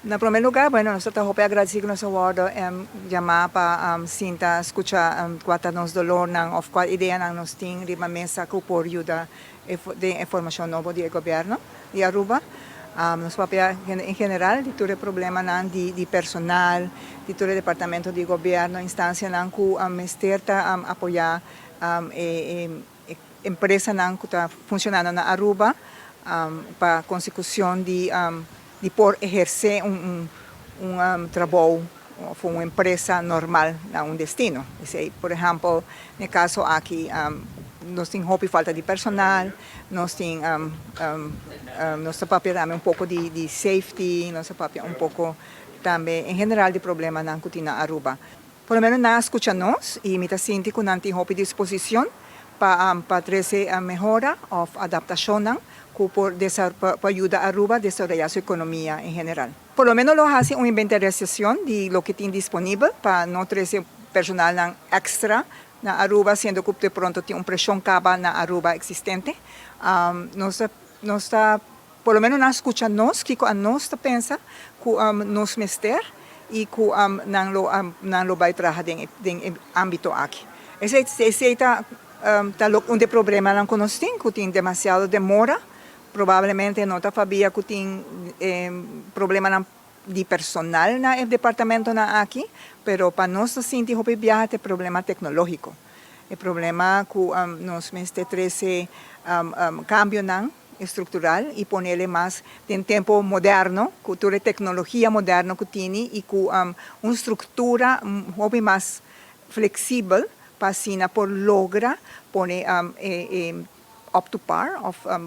Na primeiro lugar, bueno, nós estamos agradecidos com nossa ward chamar para sinta escutar qual nos dolor não ou qual ideia não nos tem de uma mesa que por ajuda de informação nova do governo de Aruba. Nos papel em geral, de todo problema não de personal, de todo departamento de governo, instância não que está apoiar empresa não que está funcionando na Aruba para consecução de por exercer trabalho com uma empresa normal em destino. Por exemplo, no caso aqui, nós temos falta de personal, nós temos nosso papel também pouco de safety, nosso papel pouco também, em geral, de problema na Kutina Aruba. Por lo menos, nós escutamos e me sinto que não temos disposição para trazer a melhora ou adaptação para ajudar a Aruba a desarrollar sua economia em geral. Por lo menos, lo hace uma inventarização de lo que tem disponível para não trazer personal extra na Aruba, sendo que de pronto tem uma pressão caba na Aruba existente. Por lo menos, nós escutamos que nós pensa que nós mester e que não lo vai trabalhar em âmbito aqui. Esse é um problema que nós temos, que tem demasiado demora. Provavelmente não sabia que tem problema de personal no departamento aqui, mas para nós sentir que é problema tecnológico. É problema que nós trazer cambio estrutural e ponerle mais em tempo moderno, com toda a tecnologia moderna que tem e com uma estrutura mais flexível para por lograr poner up to par,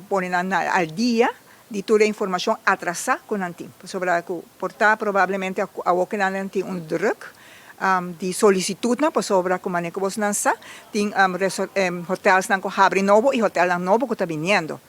poner al dia de toda a informação atrasada com o tempo. Sobre portar provavelmente a que não tem druk de solicitude sobre como é que você não tem hotels que abrem novo e hotel novo que está vindo.